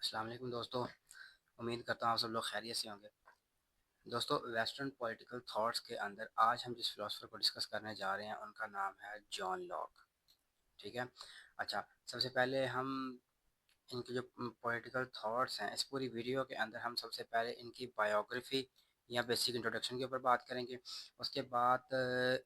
अस्सलाम वालेकुम दोस्तों। उम्मीद करता हूँ आप सब लोग खैरियत से होंगे। दोस्तों, वेस्टर्न पॉलिटिकल थॉट्स के अंदर आज हम जिस फिलोसफर को डिस्कस करने जा रहे हैं उनका नाम है जॉन लॉक। ठीक है। अच्छा, सबसे पहले हम इनके जो पॉलिटिकल थॉट्स हैं, इस पूरी वीडियो के अंदर हम सबसे पहले इनकी बायोग्राफी या बेसिक इंट्रोडक्शन के ऊपर बात करेंगे। उसके बाद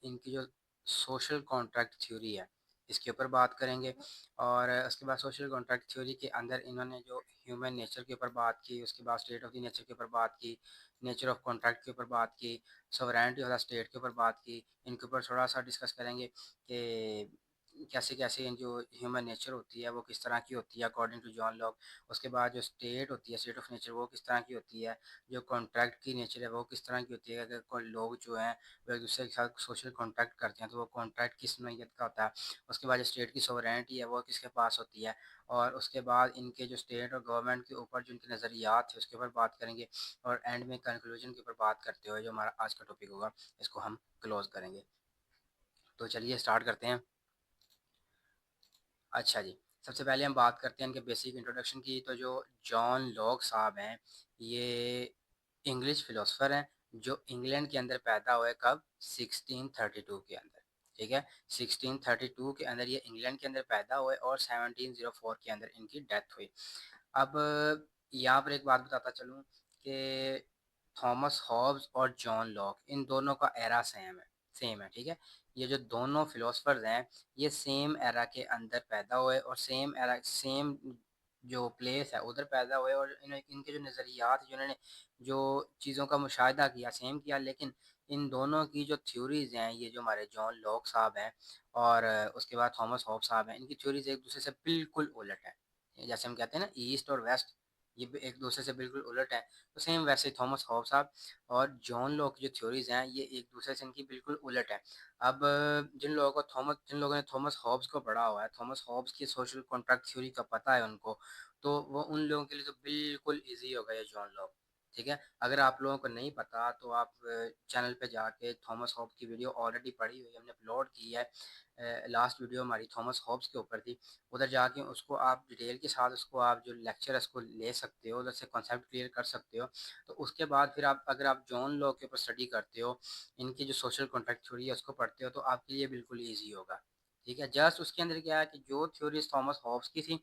इनकी जो सोशल कॉन्ट्रैक्ट थ्योरी है इसके ऊपर बात करेंगे। और उसके बाद सोशल कॉन्ट्रैक्ट थ्योरी के अंदर इन्होंने जो ह्यूमन नेचर के ऊपर बात की, उसके बाद स्टेट ऑफ द नेचर के ऊपर बात की, नेचर ऑफ कॉन्ट्रैक्ट के ऊपर बात की, सॉवरेनिटी ऑफ द स्टेट के ऊपर बात की। इनके ऊपर थोड़ा सा डिस्कस करेंगे कि कैसे कैसे जो ह्यूमन नेचर होती है वो किस तरह की होती है अकॉर्डिंग टू जॉन लॉक। उसके बाद जो स्टेट होती है, स्टेट ऑफ नेचर, वो किस तरह की होती है। जो कॉन्ट्रैक्ट की नेचर है वो किस तरह की होती है। अगर कोई लोग जो हैं वो एक दूसरे के साथ सोशल कॉन्ट्रैक्ट करते हैं तो वो कॉन्ट्रैक्ट किस नोयत का होता है। उसके बाद जो स्टेट की सोवरेनिटी है वो किसके पास होती है। और उसके बाद इनके जो स्टेट और गवर्नमेंट के ऊपर जो इनके नज़रियात है उसके ऊपर बात करेंगे। और एंड में कंक्लूजन के ऊपर बात करते हुए जो हमारा आज का टॉपिक होगा इसको हम क्लोज करेंगे। तो चलिए स्टार्ट करते हैं। अच्छा जी, सबसे पहले हम बात करते हैं इनके बेसिक इंट्रोडक्शन की। तो जो जॉन लॉक साहब हैं, ये इंग्लिश फिलोसफर हैं जो इंग्लैंड के अंदर पैदा हुए। कब? 1632 के अंदर। ठीक है, 1632 के अंदर ये इंग्लैंड के अंदर पैदा हुए और 1704 के अंदर इनकी डेथ हुई। अब यहाँ पर एक बात बताता चलूँ कि थॉमस हॉब्स और जॉन लॉक इन दोनों का एरा सेम है। ठीक है, ये जो दोनों फिलोसफर्स हैं ये सेम एरा के अंदर पैदा हुए और सेम एरा सेम जो प्लेस है उधर पैदा हुए। और इनके जो नज़रियात जिन्होंने जो चीज़ों का मुशाहिदा किया सेम किया। लेकिन इन दोनों की जो थ्योरीज हैं, ये जो हमारे जॉन लॉक साहब हैं और उसके बाद थॉमस हॉब्स साहब हैं, इनकी थ्योरीज एक दूसरे से बिल्कुल उलट है। जैसे हम कहते हैं ना ईस्ट और वेस्ट, ये भी एक दूसरे से बिल्कुल उलट है। तो सेम वैसे ही थॉमस हॉब्स साहब और जॉन लॉक की जो थ्योरीज हैं ये एक दूसरे से इनकी बिल्कुल उलट है। अब जिन लोगों ने थॉमस हॉब्स को पढ़ा हुआ है, थॉमस हॉब्स की सोशल कॉन्ट्रैक्ट थ्योरी का पता है उनको, तो वो उन लोगों के लिए तो बिल्कुल ईजी होगा ये जॉन लॉक। ठीक है, अगर आप लोगों को नहीं पता तो आप चैनल पे जाके थॉमस हॉब्स की वीडियो ऑलरेडी पड़ी हुई है, हमने अपलोड की है। लास्ट वीडियो हमारी थॉमस हॉब्स के ऊपर थी। उधर जाके उसको आप डिटेल के साथ उसको आप जो लेक्चर है उसको ले सकते हो, उधर से कॉन्सेप्ट क्लियर कर सकते हो। तो उसके बाद फिर आप अगर आप जॉन लॉक के ऊपर स्टडी करते हो, इनकी जो सोशल कॉन्ट्रैक्ट थ्योरी है उसको पढ़ते हो, तो आपके लिए बिल्कुल ईजी होगा। ठीक है, जस्ट उसके अंदर क्या है कि जो थ्योरीज थॉमस हॉब्स की थी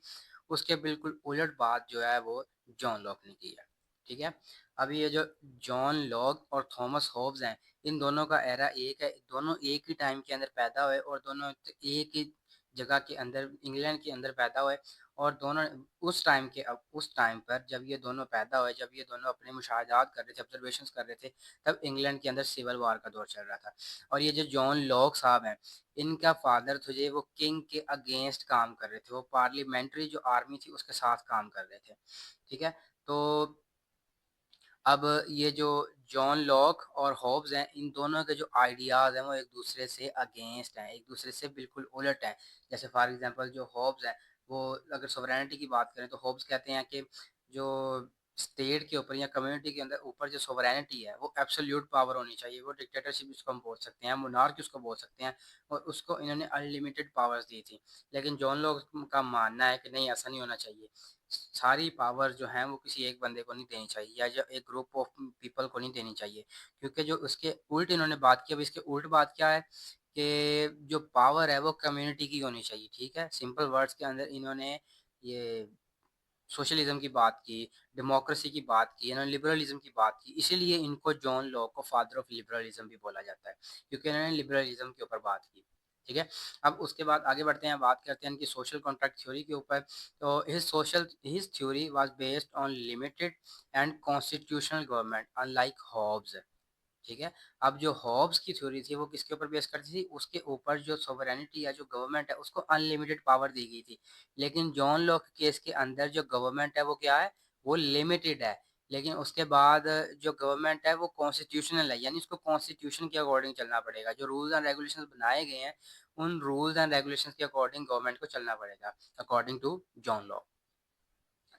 उसके बिल्कुल उलट बात जो है वो जॉन लॉक ने की है। ठीक है, अभी ये जो जॉन लॉक और थॉमस हॉब्स हैं, इन दोनों का एरा एक है। दोनों एक ही टाइम के अंदर पैदा हुए और दोनों एक ही जगह के अंदर इंग्लैंड के अंदर पैदा हुए। और दोनों उस टाइम पर जब ये दोनों पैदा हुए, जब ये दोनों अपने मुशाहदात कर रहे थे, ऑब्जर्वेशंस कर रहे थे, तब इंग्लैंड के अंदर सिविल वार का दौर चल रहा था। और ये जो जॉन लॉक साहब हैं, इनका फादर थे वो किंग के अगेंस्ट काम कर रहे थे, वो पार्लियामेंट्री जो आर्मी थी उसके साथ काम कर रहे थे। ठीक है, तो अब ये जो जॉन लॉक और हॉब्स हैं, इन दोनों के जो आइडियाज़ हैं वो एक दूसरे से अगेंस्ट हैं, एक दूसरे से बिल्कुल उलट हैं। जैसे फॉर एग्जांपल जो हॉब्स हैं, वो अगर सोवरेनिटी की बात करें तो हॉब्स कहते हैं कि जो स्टेट के ऊपर या कम्युनिटी के अंदर ऊपर जो सोवरेनिटी है वो एब्सोल्यूट पावर होनी चाहिए। वो डिक्टेटरशिप उसको हम बोल सकते हैं, मोनार्की उसको बोल सकते हैं। और उसको इन्होंने अनलिमिटेड पावर्स दी थी। लेकिन जॉन लॉक का मानना है कि नहीं, ऐसा नहीं होना चाहिए। सारी पावर जो है वो किसी एक बंदे को नहीं देनी चाहिए या जो एक ग्रुप ऑफ पीपल को नहीं देनी चाहिए। क्योंकि जो उसके उल्ट इन्होंने बात की, अब इसके उल्ट बात क्या है कि जो पावर है वो कम्युनिटी की होनी चाहिए। ठीक है, सिंपल वर्ड्स के अंदर इन्होंने ये सोशलिज्म की बात की, डेमोक्रेसी की बात की, इन्होंने लिबरलिज्म की बात की। इसीलिए इनको जॉन लॉक को फादर ऑफ लिबरलिज्म भी बोला जाता है, क्योंकि इन्होंने लिबरलिज्म के ऊपर बात की। ठीक है, अब उसके बाद आगे बढ़ते हैं, बात करते हैं इनकी सोशल कॉन्ट्रैक्ट थ्योरी के ऊपर। तो his theory was based on limited and constitutional government unlike Hobbes. ठीक है, अब जो हॉब्स की थ्योरी थी वो किसके ऊपर बेस करती थी, उसके ऊपर जो सोवरेनिटी या जो गवर्नमेंट है उसको अनलिमिटेड पावर दी गई थी। लेकिन जॉन लॉक केस के अंदर जो गवर्नमेंट है वो क्या है, वो लिमिटेड है। लेकिन उसके बाद जो गवर्नमेंट है वो कॉन्स्टिट्यूशनल है, यानी उसको कॉन्स्टिट्यूशन के अकॉर्डिंग चलना पड़ेगा। जो रूल्स एंड रेगुलेशंस बनाए गए हैं उन रूल्स एंड रेगुलेशंस के अकॉर्डिंग गवर्नमेंट को चलना पड़ेगा, according to John Locke.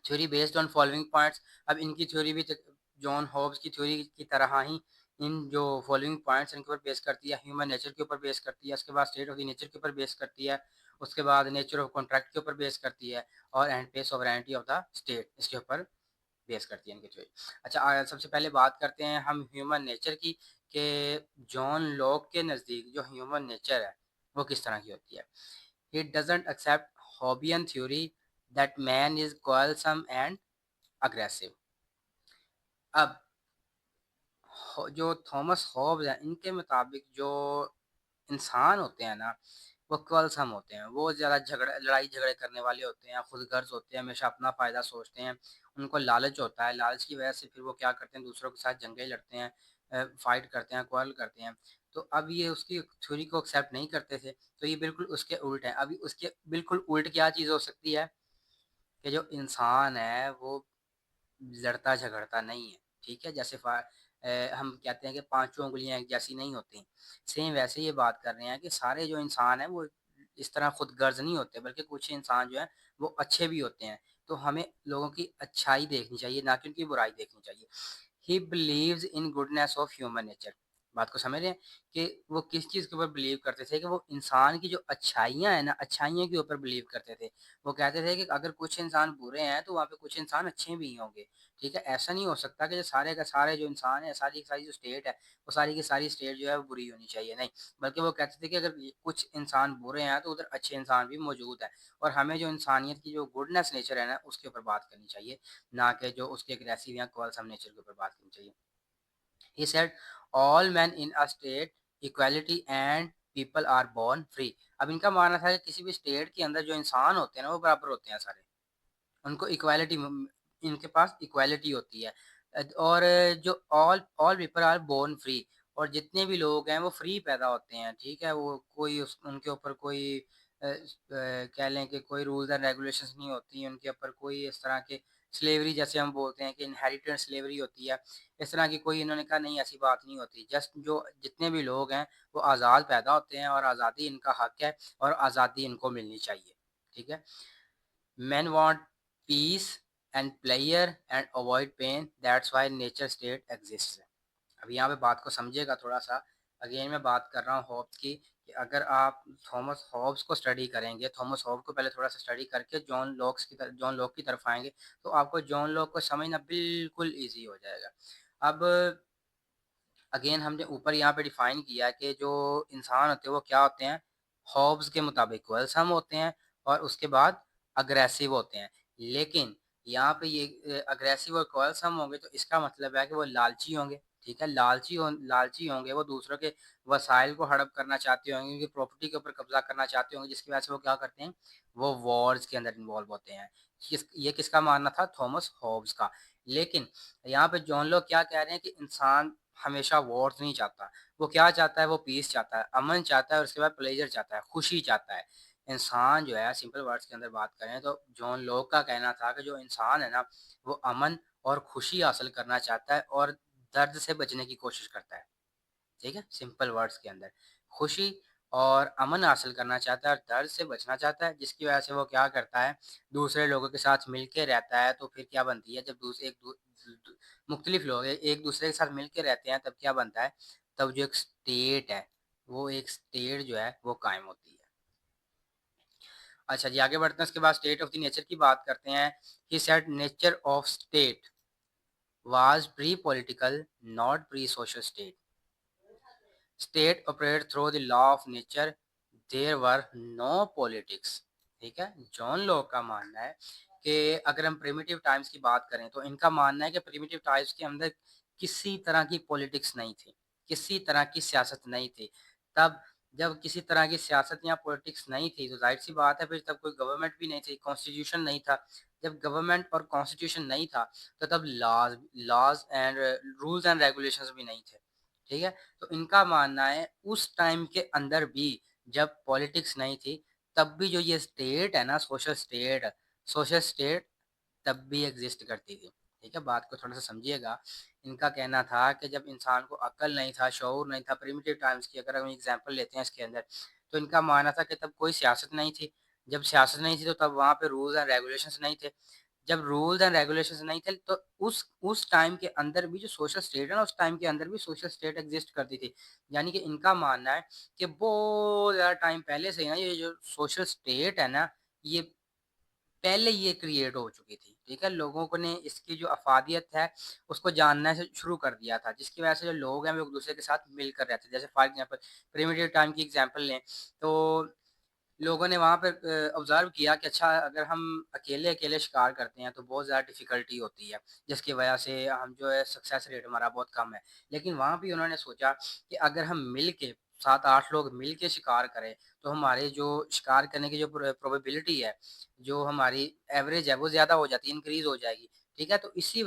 Theory based on following points. अब इनकी थ्योरी भी जॉन हॉब्स की थ्योरी की तरह ही इन जो फॉलोइंग पॉइंट्स इनके ऊपर बेस करती है, ह्यूमन नेचर के ऊपर बेस करती है, उसके बाद स्टेट ऑफ द नेचर के ऊपर बेस करती है, उसके बाद नेचर ऑफ कॉन्ट्रैक्ट के ऊपर बेस करती है, और एंड पे सॉवरेनिटी ऑफ द स्टेट इसके ऊपर बेस करती है इनकी थ्योरी। अच्छा, सबसे पहले बात करते हैं हम ह्यूमन नेचर की, कि जॉन लॉक के नज़दीक जो ह्यूमन नेचर है वो किस तरह की होती है। He doesn't accept Hobbesian theory that man is quarrelsome and aggressive. अब जो थॉमस हॉब्स हैं इनके मुताबिक जो इंसान होते हैं ना वो क्वालसम होते हैं, वो ज़्यादा लड़ाई झगड़े करने वाले होते हैं, खुदगर्ज होते हैं, हमेशा अपना फ़ायदा सोचते हैं। उनको लालच होता है, लालच की वजह से फिर वो क्या करते हैं, दूसरों के साथ जंगें लड़ते हैं, फाइट करते हैं, क्वारल करते हैं। तो अब ये उसकी थ्योरी को एक्सेप्ट नहीं करते थे, तो ये बिल्कुल उसके उल्ट है। अभी उसके बिल्कुल उल्ट क्या चीज़ हो सकती है, कि जो इंसान है वो लड़ता झगड़ता नहीं है, ठीक है। जैसे हम कहते हैं कि पांचों उंगलियां एक जैसी नहीं होती, सेम वैसे ये बात कर रहे हैं कि सारे जो इंसान हैं वो इस तरह खुदगर्ज नहीं होते, बल्कि कुछ इंसान जो है वो अच्छे भी होते हैं। तो हमें लोगों की अच्छाई देखनी चाहिए, ना कि उनकी बुराई देखनी चाहिए। He believes in goodness of human nature. बात को समझ रहे हैं कि वो किस चीज़ के ऊपर बिलीव करते थे, कि वो इंसान की जो अच्छाइयाँ हैं ना, अच्छाइयों के ऊपर बिलीव करते थे। वो कहते थे कि अगर कुछ इंसान बुरे हैं तो वहाँ पे कुछ इंसान अच्छे भी होंगे, ठीक है। ऐसा नहीं हो सकता कि जो सारे का सारे जो इंसान है, सारी की सारी जो स्टेट है, वो सारी की सारी स्टेट जो है वो बुरी होनी चाहिए, नहीं। बल्कि वो कहते थे कि अगर कुछ इंसान बुरे हैं तो उधर अच्छे इंसान भी मौजूद है, और हमें जो इंसानियत की जो गुडनेस नेचर है ना उसके ऊपर बात करनी चाहिए, ना कि जो उसके एग्रेसिव या क्वालसम नेचर के ऊपर बात करनी चाहिए। He said, all men in a state equality and people are born free। अब इनका मानना था कि किसी भी स्टेट के अंदर जो इंसान होते हैं ना वो बराबर होते हैं सारे, उनको इक्वालिटी, इनके पास इक्वालिटी होती है। और जो all all people are born free, और जितने भी लोग हैं वो फ्री पैदा होते हैं, ठीक है। वो कोई उनके ऊपर कोई कह लें कि कोई रूल्स एंड रेगुलेशंस नहीं होती उनके ऊपर, कोई इस तरह के स्लेवरी जैसे हम बोलते हैं कि इनहेरिटेड स्लेवरी होती है, इस तरह की कोई, इन्होंने कहा नहीं ऐसी बात नहीं होती। जस्ट जो जितने भी लोग हैं वो आज़ाद पैदा होते हैं, और आज़ादी इनका हक है, और आज़ादी इनको मिलनी चाहिए, ठीक है। Men want peace and pleasure and avoid pain. That's why nature state exists। अब यहाँ पे बात को समझिएगा थोड़ा सा। अगेन मैं बात कर रहा हूँ हॉब्स की, कि अगर आप थॉमस हॉब्स को स्टडी करेंगे, थॉमस हॉब्स को पहले थोड़ा सा स्टडी करके जॉन लॉक की तरफ आएंगे, तो आपको जॉन लॉक को समझना बिल्कुल ईजी हो जाएगा। अब अगेन हमने ऊपर यहाँ पे डिफाइन किया कि जो इंसान होते हैं वो क्या होते हैं, हॉब्स के मुताबिक वेल्सम होते हैं, और उसके बाद अग्रेसिव होते हैं। लेकिन यहाँ पे ये अग्रेसिव और क्वेलसम होंगे तो इसका मतलब है कि वो लालची होंगे, ठीक है। लालची होंगे, वो दूसरों के वसाइल को हड़प करना चाहते होंगे, उनकी प्रॉपर्टी के ऊपर कब्जा करना चाहते होंगे, जिसकी वजह से वो क्या करते हैं, वो वॉर्स के अंदर इन्वॉल्व होते हैं। ये किसका मानना था, थॉमस हॉब्स का। लेकिन यहाँ पे जॉन लोग क्या कह रहे हैं कि इंसान हमेशा वॉर्स नहीं चाहता, वो क्या चाहता है, वो पीस चाहता है, अमन चाहता है, और उसके बाद प्लेजर चाहता है, खुशी चाहता है। इंसान जो है, सिंपल वर्ड्स के अंदर बात करें तो जॉन लोग का कहना था कि जो इंसान है ना वो अमन और खुशी हासिल करना चाहता है, और दर्द से बचने की कोशिश करता है, ठीक है। सिंपल वर्ड्स के अंदर खुशी और अमन हासिल करना चाहता है और दर्द से बचना चाहता है, जिसकी वजह से वो क्या करता है, दूसरे लोगों के साथ मिल के रहता है। तो फिर क्या बनती है, जब मुख्तलिफ लोग एक दूसरे के साथ मिल के रहते हैं तब क्या बनता है, तब जो एक स्टेट है, वो एक स्टेट जो है वो कायम होती है। अच्छा जी, आगे बढ़ते हैं। उसके बाद स्टेट ऑफ द नेचर की बात करते हैं। He said nature of state was pre political, not pre social state. State operate through the law of nature, there were no politics, ठीक है। जॉन लॉक का मानना है कि अगर हम प्रिमिटिव टाइम्स की बात करें तो इनका मानना है कि प्रिमिटिव टाइम्स के अंदर किसी तरह की पॉलिटिक्स नहीं थी, किसी तरह की सियासत नहीं थी। तब जब किसी तरह की सियासत या पॉलिटिक्स नहीं थी तो जाहिर सी बात है फिर तब कोई गवर्नमेंट भी नहीं थी, कॉन्स्टिट्यूशन नहीं था। जब गवर्नमेंट और कॉन्स्टिट्यूशन नहीं था तो तब laws and rules and regulations भी नहीं थे, ठीक है। तो इनका मानना है उस टाइम के अंदर भी जब पॉलिटिक्स नहीं थी तब भी जो ये स्टेट है ना, सोशल स्टेट तब भी एग्जिस्ट करती थी, ठीक है। बात को थोड़ा सा समझिएगा। इनका कहना था कि जब इंसान को अक्ल नहीं था, शऊर नहीं था, प्रिमिटिव टाइम्स की अगर हम एग्जांपल लेते हैं इसके अंदर, तो इनका मानना था कि तब कोई सियासत नहीं थी। जब सियासत नहीं थी तो तब वहाँ पे रूल्स एंड रेगुलेशंस नहीं थे। जब रूल्स एंड रेगुलेशंस नहीं थे तो उस टाइम के अंदर भी जो सोशल स्टेट है ना, उस टाइम के अंदर भी सोशल स्टेट एग्जिस्ट करती थी। यानी कि इनका मानना है कि बहुत ज़्यादा टाइम पहले से ही ना ये जो सोशल स्टेट है ना, ये पहले ये क्रिएट हो चुकी थी, ठीक है? लोगों को ने इसकी जो अफ़ादियत है, उसको जानना से शुरू कर दिया था, जिसकी वजह से जो लोग हैं, वो एक-दूसरे के साथ मिलकर रहते थे। जैसे फॉर एग्ज़ाम्पल प्रिमिटिव टाइम की एग्ज़ाम्पल लें, तो लोगों ने वहाँ पे ऑब्ज़र्व किया कि अच्छा अगर हम अकेले-अकेले शिकार करते हैं, तो बहुत ज़्यादा डिफ़िकल्टी होती है, जिसकी वजह से हम जो है सक्सेस रेट हमारा बहुत कम है। लेकिन वहाँ भी उन्होंने सोचा कि अगर हम मिल के 7-8 लोग मिल के शिकार करें, तो हमारे जो शिकार करने की जो प्रोबेबिलिटी है, जो हमारी एवरेज है, वो ज़्यादा हो जाती है, इंक्रीज़ हो जाएगी, ठीक है? तो इसी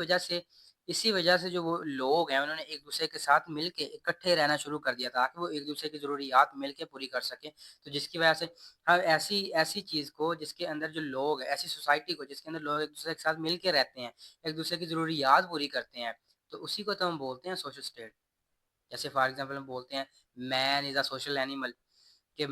वजह से जो वो लोग हैं, उन्होंने एक-दूसरे के साथ मिल के इकट्ठे रहना शुरू कर दिया ताकि वो एक-दूसरे की ज़रूरियात मिल के पूरी कर सकें। तो जिसकी वजह से हाँ, ऐसी ऐसी चीज़ को जिसके अंदर जो लोग ऐसी सोसाइटी को जिसके अंदर लोग एक-दूसरे के साथ मिल के रहते हैं, एक-दूसरे की ज़रूरियात पूरी करते हैं, तो उसी को तो हम बोलते हैं सोशल स्टेट। जैसे फॉर एग्ज़ाम्पल हम बोलते हैं man is a social animal, कि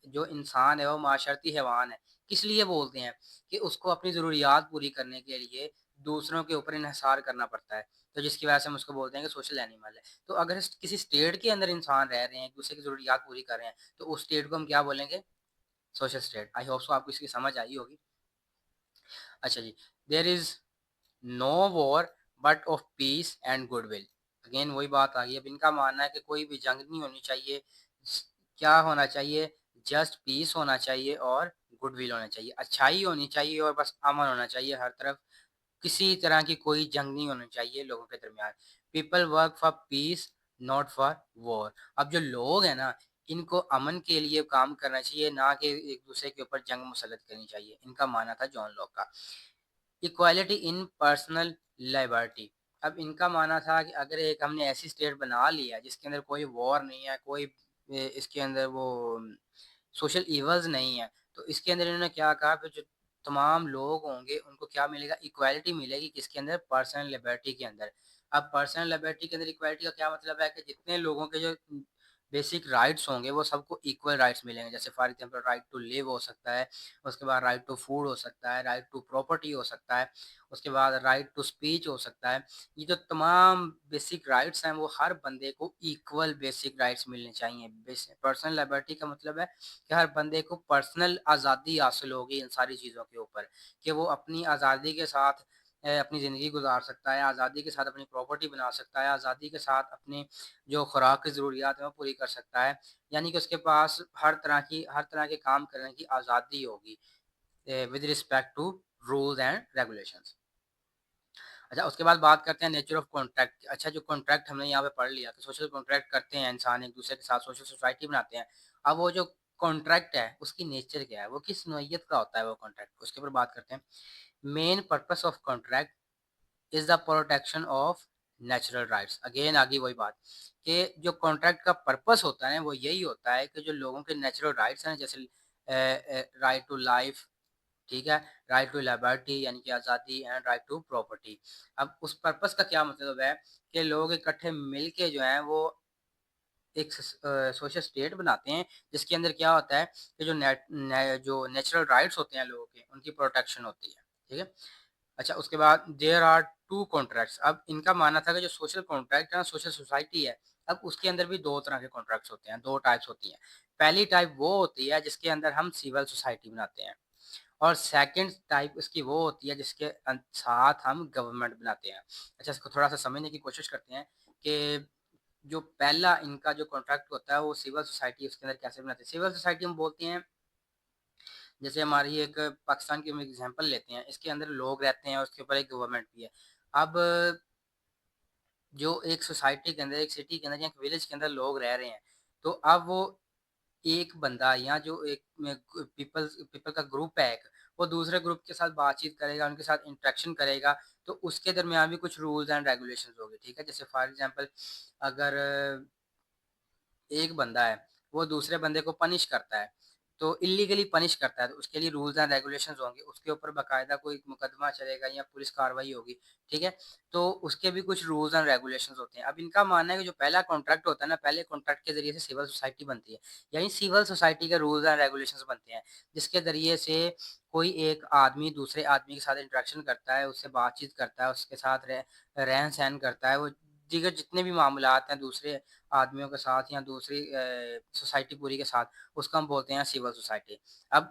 जो इंसान है वो माशरती हैवान है। किस लिए बोलते हैं? कि उसको अपनी ज़रूरियात पूरी करने के लिए दूसरों के ऊपर इन्हिसार करना पड़ता है। तो जिसकी वजह से हम उसको बोलते हैं कि सोशल एनिमल है। तो अगर किसी स्टेट के अंदर इंसान रह रहे हैं, एक-दूसरे की ज़रूरियात पूरी कर रहे हैं, तो उस स्टेट को हम क्या बोलेंगे? Social state. I hope so आपको इसकी समझ आई होगी। अच्छा जी, there is no war but of peace and goodwill. Again वही बात आ गई। अब इनका मानना है कि कोई भी जंग नहीं होनी चाहिए। क्या होना चाहिए? जस्ट पीस होना चाहिए और गुडविल होना चाहिए। अच्छाई होनी चाहिए और बस अमन होना चाहिए हर तरफ। किसी तरह की कोई जंग नहीं होनी चाहिए लोगों के दरमियान। People work for piece not for war. अब जो लोग हैं ना, इनको अमन के लिए काम करना चाहिए, ना कि एक दूसरे के ऊपर जंग मुसल्लत करनी चाहिए। इनका मानना था जॉन लॉक का। Equality in personal liberty. अब इनका मानना था कि अगर एक हमने ऐसी स्टेट बना ली है जिसके अंदर कोई वॉर नहीं है, कोई इसके अंदर वो सोशल इवल्स नहीं है, तो इसके अंदर इन्होंने क्या कहा कि जो तमाम लोग होंगे उनको क्या मिलेगा? इक्वालिटी मिलेगी। किसके अंदर? पर्सनल लिबर्टी के अंदर। अब पर्सनल लिबर्टी के अंदर इक्वालिटी का क्या मतलब है कि जितने लोगों के जो बेसिक राइट्स होंगे वो सबको इक्वल राइट्स मिलेंगे। जैसे for example right to live हो सकता है, उसके बाद राइट टू फूड हो सकता है, राइट टू प्रॉपर्टी हो सकता है, उसके बाद राइट टू स्पीच हो सकता है। ये जो तमाम बेसिक राइट्स हैं वो हर बंदे को इक्वल बेसिक राइट्स मिलने चाहिए। पर्सनल लिबर्टी का मतलब है कि हर बंदे को पर्सनल आज़ादी हासिल होगी इन सारी चीज़ों के ऊपर, कि वो अपनी आज़ादी के साथ अपनी ज़िंदगी गुजार सकता है, आज़ादी के साथ अपनी प्रॉपर्टी बना सकता है, आज़ादी के साथ अपनी जो खुराक की ज़रूरियात है वो पूरी कर सकता है। यानी कि उसके पास हर तरह के काम करने की आज़ादी होगी with respect to rules and regulations. अच्छा, उसके बाद बात करते हैं नेचर ऑफ कॉन्ट्रैक्ट। अच्छा, जो कॉन्ट्रैक्ट हमने यहाँ पे पढ़ लिया कि सोशल कॉन्ट्रैक्ट करते हैं इंसान एक दूसरे के साथ, सोशल सोसाइटी बनाते हैं। अब वो जो कॉन्ट्रैक्ट है उसकी नेचर क्या है, वो किस नोयत का होता है वो कॉन्ट्रैक्ट, उसके ऊपर बात करते हैं। Main purpose of contract is the protection of natural rights. Again आ गई वही बात कि जो कॉन्ट्रैक्ट का पर्पस होता है वो यही होता है कि जो लोगों के नेचुरल राइट्स हैं, जैसे राइट टू लाइफ, ठीक है, राइट टू लिबर्टी यानी कि आज़ादी एंड राइट टू प्रॉपर्टी। अब उस पर्पस का क्या मतलब है कि लोग इकट्ठे मिलके जो है वो एक सोशल स्टेट बनाते हैं जिसके अंदर क्या होता है कि जो नेचुरल राइट्स होते हैं लोगों के, उनकी प्रोटेक्शन होती है, ठीक है। अच्छा, उसके बाद देयर आर टू कॉन्ट्रैक्ट्स। अब इनका मानना था कि जो सोशल कॉन्ट्रैक्ट है ना, सोशल सोसाइटी है, अब उसके अंदर भी दो तरह के कॉन्ट्रैक्ट्स होते हैं, दो टाइप्स होती हैं। पहली टाइप वो होती है जिसके अंदर हम सिविल सोसाइटी बनाते हैं, और सेकंड टाइप उसकी वो होती है जिसके साथ हम गवर्नमेंट बनाते हैं। अच्छा, इसको थोड़ा सा समझने की कोशिश करते हैं कि जो पहला इनका जो कॉन्ट्रैक्ट होता है वो सिविल सोसाइटी, उसके अंदर कैसे बनाते हैं। सिविल सोसाइटी हम बोलते हैं, जैसे हमारी एक पाकिस्तान की हम एग्जांपल लेते हैं, इसके अंदर लोग रहते हैं, उसके ऊपर एक गवर्नमेंट भी है। अब जो एक सोसाइटी के अंदर, एक सिटी के अंदर या एक विलेज के अंदर लोग रह रहे हैं, तो अब वो एक बंदा या जो एक पीपल पीपल का ग्रुप है एक, वो दूसरे ग्रुप के साथ बातचीत करेगा, उनके साथ इंटरेक्शन करेगा, तो उसके दरमियान भी कुछ रूल्स एंड रेगुलेशंस होंगे, ठीक है। जैसे फॉर एग्जांपल अगर एक बंदा है, वो दूसरे बंदे को पनिश करता है, तो इल्लीगली पनिश करता है, तो उसके लिए रूल्स एंड रेगुलेशंस होंगे, उसके ऊपर बाकायदा कोई मुकदमा चलेगा या पुलिस कार्रवाई होगी, ठीक है? तो उसके भी कुछ रूल्स एंड रेगुलेशंस होते हैं। अब इनका मानना है कि जो पहला कॉन्ट्रैक्ट होता है ना, पहले कॉन्ट्रैक्ट के ज़रिए से सिविल सोसाइटी बनती है, यानी सिविल सोसाइटी के रूल्स एंड रेगुलेशंस बनते हैं, जिसके ज़रिए से कोई एक आदमी दूसरे आदमी के साथ इंटरेक्शन करता है, उससे बातचीत करता है, उसके साथ रहन-सहन करता है, वो दीगर जितने भी मामलात हैं दूसरे आदमियों के साथ या दूसरी सोसाइटी पूरी के साथ, उसको हम बोलते हैं सिविल सोसाइटी। अब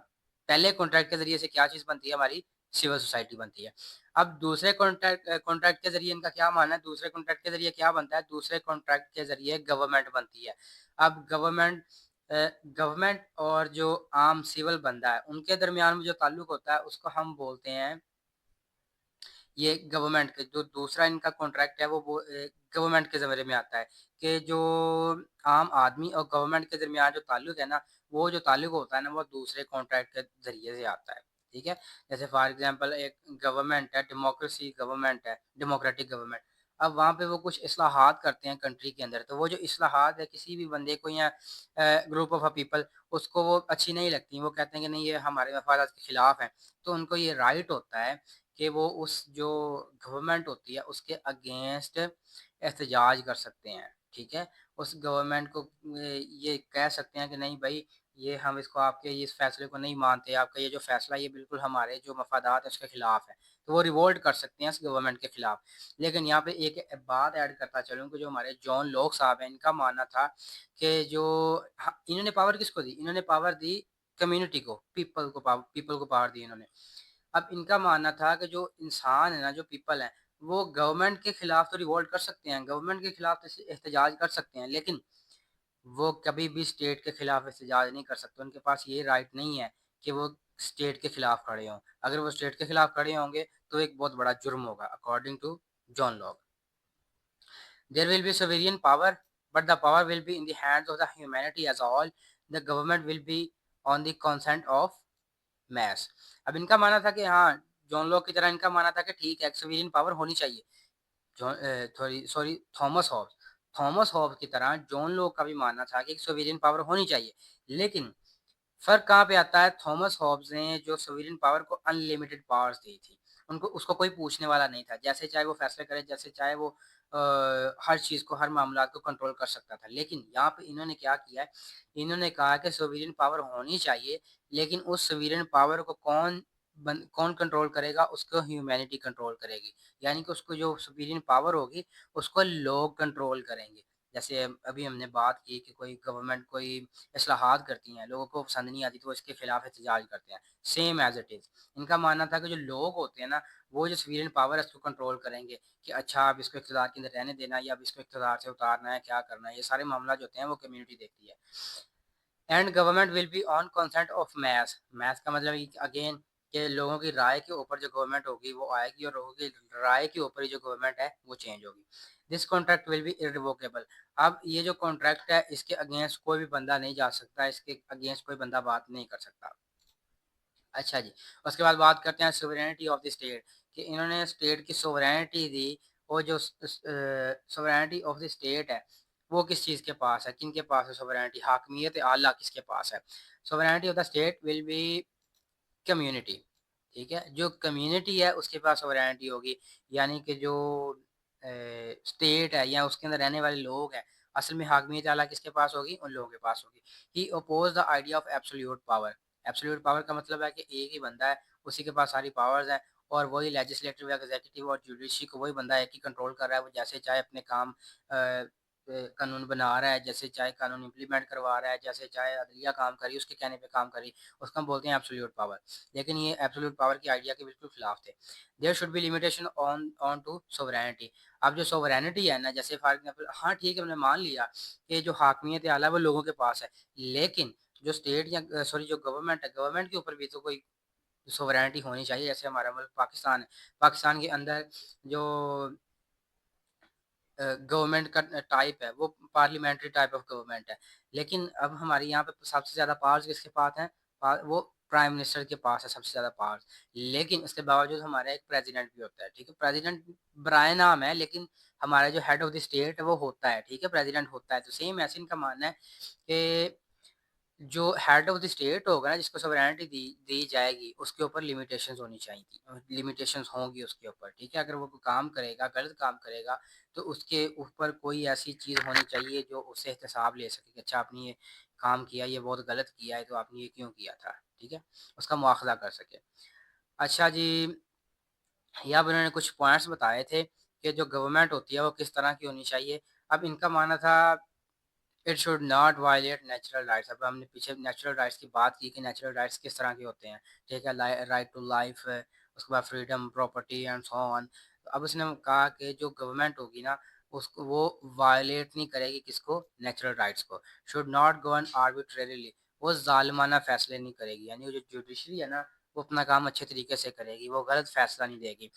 पहले कॉन्ट्रैक्ट के ज़रिए से क्या चीज़ बनती है हमारी? सिविल सोसाइटी बनती है। अब दूसरे कॉन्ट्रैक्ट के ज़रिए इनका क्या मानना है? दूसरे कॉन्ट्रैक्ट के ज़रिए क्या बनता है? दूसरे कॉन्ट्रैक्ट के ज़रिए गवर्नमेंट बनती है। अब गवर्नमेंट और जो आम सिविल बंदा है, उनके दरमियान में जो ताल्लुक होता है, उसको हम बोलते हैं ये गवर्नमेंट के जो दूसरा इनका कॉन्ट्रैक्ट है वो गवर्नमेंट के ज़िम्मे में आता है कि जो आम आदमी और गवर्नमेंट के दरमियान जो ताल्लुक है ना, वो जो ताल्लुक होता है ना, वो दूसरे कॉन्ट्रैक्ट के ज़रिए से आता है, ठीक है? जैसे फॉर एग्ज़ाम्पल एक गवर्नमेंट है, डेमोक्रेसी गवर्नमेंट है, डेमोक्रेटिक गवर्नमेंट। अब वहाँ पे वो कुछ इस्लाहात करते हैं कंट्री के अंदर, तो वो जो इस्लाहात है किसी भी बंदे को या ग्रुप ऑफ पीपल उसको वो अच्छी नहीं लगती, वो कहते हैं कि नहीं ये हमारे मफ़ादात के खिलाफ है, तो उनको ये राइट होता है कि वो उस जो गवर्नमेंट होती है उसके अगेंस्ट एहतजाज कर सकते हैं, ठीक है? उस गवर्नमेंट को ये कह सकते हैं कि नहीं भाई ये हम इसको आपके ये इस फैसले को नहीं मानते, आपका ये जो फैसला है ये बिल्कुल हमारे जो मफादात है उसके खिलाफ है। तो वो रिवोल्ट कर सकते हैं इस गवर्नमेंट के खिलाफ। लेकिन यहाँ पे एक बात ऐड करता चलूँ कि जो हमारे जॉन लॉक साहब हैं इनका मानना था कि जो इन्होंने पावर किसको दी? इन्होंने पावर दी कम्युनिटी को, पीपल को पावर दी इन्होंने। अब इनका मानना था कि जो इंसान है ना, जो पीपल है, वो गवर्नमेंट के खिलाफ तो रिवोल्ट कर सकते हैं, गवर्नमेंट के खिलाफ तो एहतजाज कर सकते हैं, लेकिन वो कभी भी स्टेट के खिलाफ एहतजाज नहीं कर सकते। उनके पास ये राइट नहीं है कि वो स्टेट के खिलाफ खड़े हों। अगर वो स्टेट के खिलाफ खड़े होंगे तो एक बहुत बड़ा जुर्म होगा according to John Locke. There will be sovereign power, but the power will be in the hands of the humanity as a whole. The government will be on the consent of mass. अब इनका मानना था कि हाँ, John Locke की तरह इनका मानना था कि ठीक है, एक सोवेरियन पावर होनी चाहिए। थॉमस हॉब्स की तरह जॉन लॉक का भी मानना था कि एक सोवेरियन पावर होनी चाहिए। लेकिन फ़र्क कहाँ पे आता है? थॉमस हॉब्स ने जो सोवेरियन पावर को अनलिमिटेड पावर्स दी थी। उनको उसको कोई पूछने वाला नहीं था। जैसे चाहे वो फैसले करे, जैसे चाहे वो हर चीज़ को, हर मामलात को कंट्रोल कर सकता था। लेकिन यहाँ पे इन्होंने क्या किया है, इन्होंने कहा कि सोवेरियन पावर होनी चाहिए, लेकिन उस सोवेरियन पावर को कौन कंट्रोल करेगा? उसको ह्यूमैनिटी कंट्रोल करेगी। यानी कि उसको जो सुपीरियर पावर होगी, उसको लोग कंट्रोल करेंगे। जैसे अभी हमने बात की कि कोई गवर्नमेंट कोई इस्लाहात करती हैं, लोगों को पसंद नहीं आती तो वो इसके खिलाफ एहतजाज करते हैं। Same as it is. इनका मानना था कि जो लोग होते हैं ना, वो जो सुपीरियर पावर है उसको कंट्रोल करेंगे कि अच्छा अब इसको इक़्तिदार के अंदर रहने देना है या अब इसको इक़्तिदार से उतारना है, क्या करना है, ये सारे मामला जो होते हैं वो कम्युनिटी देखती है। And government will be on consent of mass. Mass का मतलब है अगेन कि लोगों की राय के ऊपर जो गवर्नमेंट होगी वो आएगी और लोगों की राय के ऊपर ही जो गवर्नमेंट है वो चेंज होगी। This contract will be irrevocable. अब ये जो कॉन्ट्रैक्ट है इसके अगेंस्ट कोई भी बंदा नहीं जा सकता, इसके अगेंस्ट कोई बंदा बात नहीं कर सकता। अच्छा जी, उसके बाद बात करते हैं सोवरेनिटी ऑफ द स्टेट कि इन्होंने स्टेट की सोवरेनिटी दी और जो सोवरेनिटी ऑफ द स्टेट है वो किस चीज़ के पास है, किन के पास है सोवरेनिटी, हाकमियत आला किसके पास है? Sovereignty of the state will be community, ठीक है? जो कम्युनिटी है उसके पास सोवरेनिटी होगी, यानी कि जो स्टेट है या उसके अंदर रहने वाले लोग हैं, असल में हाकमियत आला किसके पास होगी? उन लोगों के पास होगी। He oppose the idea of absolute power. Absolute power का मतलब है कि एक ही बंदा है, उसी के पास सारी पावर्स हैं और वही लेजिस्लेटिव, एग्ज़ीक्यूटिव और जुडिशरी को वही बंदा है कि कंट्रोल कर रहा है, वो जैसे चाहे अपने काम कानून बना रहा है, जैसे चाहे कानून इम्प्लीमेंट करवा रहा है, जैसे चाहे अदलिया काम कर रही है, उसके कहने पे काम कर रही है, उसको हम बोलते हैं एब्सोल्यूट पावर। लेकिन ये एब्सोल्यूट पावर की आइडिया के बिल्कुल खिलाफ थे। There should be limitation on on to sovereignty. अब जो सोवरेनिटी है ना, जैसे फॉर एग्जांपल हाँ ठीक है, हमने मान लिया कि जो हाकमियत आला है वो लोगों के पास है, लेकिन जो स्टेट या सॉरी जो गवर्नमेंट है, गवर्नमेंट के ऊपर भी तो कोई सोवरेनिटी होनी चाहिए। जैसे हमारा मुल्क पाकिस्तान है, पाकिस्तान के अंदर जो गवर्नमेंट का टाइप है वो पार्लियामेंट्री टाइप ऑफ गवर्नमेंट है। लेकिन अब हमारे यहाँ पे सबसे ज़्यादा पावर्स किसके पास हैं? वो प्राइम मिनिस्टर के पास है सबसे ज़्यादा पावर्स। लेकिन उसके बावजूद हमारा एक प्रेसिडेंट भी होता है, ठीक है? प्रेसिडेंट बराए नाम है, लेकिन हमारा जो हेड ऑफ द स्टेट है वो होता है, ठीक है? प्रेसिडेंट होता है। तो सेम ऐसे इनका मानना है कि जो हेड ऑफ द स्टेट होगा ना, जिसको सॉवरेनिटी दी दी जाएगी, उसके ऊपर लिमिटेशंस होनी चाहिए, लिमिटेशंस होंगी उसके ऊपर, ठीक है। अगर वो कोई काम करेगा, गलत काम करेगा, तो उसके ऊपर कोई ऐसी चीज़ होनी चाहिए जो उससे एहतसाब ले सके कि अच्छा आपने ये काम किया, ये बहुत गलत किया है, तो आपने ये क्यों किया था, ठीक है। उसका मुआखजा कर सके। अच्छा जी, यहाँ पर उन्होंने कुछ पॉइंट्स बताए थे कि जो गवर्नमेंट होती है वो किस तरह की होनी चाहिए। अब इनका मानना था it should not violate natural rights. अब हमने पीछे नेचुरल राइट्स की बात की कि नेचुरल राइट्स किस तरह के होते हैं, ठीक है। राइट टू लाइफ, उसके बाद freedom, property and so on. अब उसने कहा कि जो गवर्नमेंट होगी ना, उसको वो वायलेट नहीं करेगी, किसको, नेचुरल राइट्स को। शुड नॉट गवर्न आर्बिट्रेरीली, वो जालिमाना फैसले नहीं करेगी, यानी वो जो जुडिशरी है ना, वो अपना काम अच्छे तरीके से करेगी, वो गलत फैसला नहीं देगी।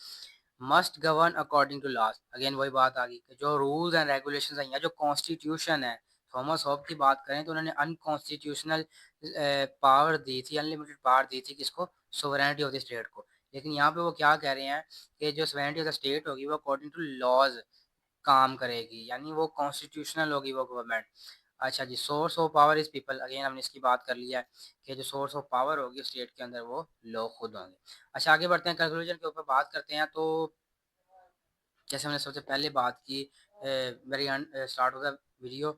Must govern according to laws, again वही बात आ गई कि जो रूल्स एंड रेगुलेशंस हैं या जो कॉन्स्टिट्यूशन है, थॉमस हॉब की बात करें तो उन्होंने अनकॉन्स्टिट्यूशनल पावर दी थी, अनलिमिटेड पावर दी थी, किसको, सोवरेनिटी ऑफ द स्टेट को। लेकिन यहाँ पे वो क्या कह रहे हैं कि जो सोवरेनिटी ऑफ द स्टेट होगी वो अकॉर्डिंग टू लॉज काम करेगी, यानी वो कॉन्स्टिट्यूशनल होगी वो गवर्नमेंट। अच्छा जी, source of power is people, again हमने इसकी बात कर लिया है कि जो सोर्स ऑफ पावर होगी स्टेट के अंदर वो लोग खुद होंगे। अच्छा, आगे बढ़ते हैं, कंक्लूजन के ऊपर बात करते हैं। तो जैसे हमने सबसे पहले बात की very start of the video,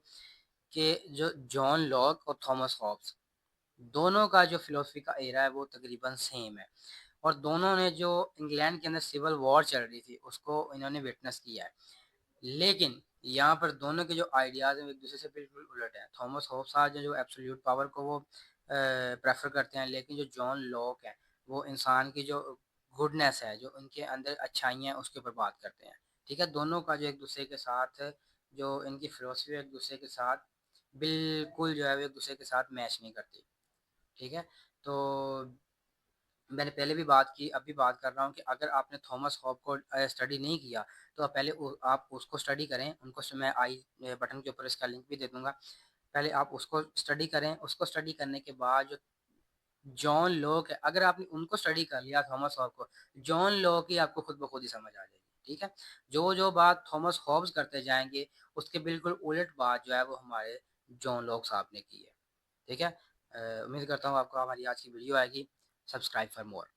कि जो जॉन लॉक और थॉमस हॉब्स, दोनों का जो फिलोसफी का एरा है वो तकरीबन सेम है, और दोनों ने जो इंग्लैंड के अंदर सिविल वॉर चल रही थी उसको इन्होंने विटनेस किया है। लेकिन यहाँ पर दोनों के जो आइडियाज़ हैं वो एक दूसरे से बिल्कुल उलट हैं। थॉमस होब्स आज जो एब्सोल्यूट पावर को वो प्रेफर करते हैं, लेकिन जो जॉन लॉक है वो इंसान की जो गुडनेस है, जो उनके अंदर अच्छाइयाँ हैं, उसके ऊपर बात करते हैं, ठीक है। दोनों का जो एक दूसरे के साथ जो इनकी फिलोसफी है एक दूसरे के साथ बिल्कुल जो है वो एक दूसरे के साथ मैच नहीं करती, ठीक है। तो मैंने पहले भी बात की, अब भी बात कर रहा हूँ कि अगर आपने थॉमस हॉब को स्टडी नहीं किया तो आप पहले आप उसको स्टडी करें। उनको मैं आई बटन के ऊपर इसका लिंक भी दे दूंगा। पहले आप उसको स्टडी करें, उसको स्टडी करने के बाद जो जॉन लॉक है, अगर आपने उनको स्टडी कर लिया थॉमस हॉब को, जॉन लॉक ही आपको खुद ब खुद ही समझ आ जाएगी, ठीक है। जो जो बात थॉमस हॉब्स करते जाएंगे उसके बिल्कुल उलट बात जो है वो हमारे जॉन लॉक साहब ने की है, ठीक है। उम्मीद करता हूँ आपको हमारी आज की वीडियो आएगी। Subscribe for more.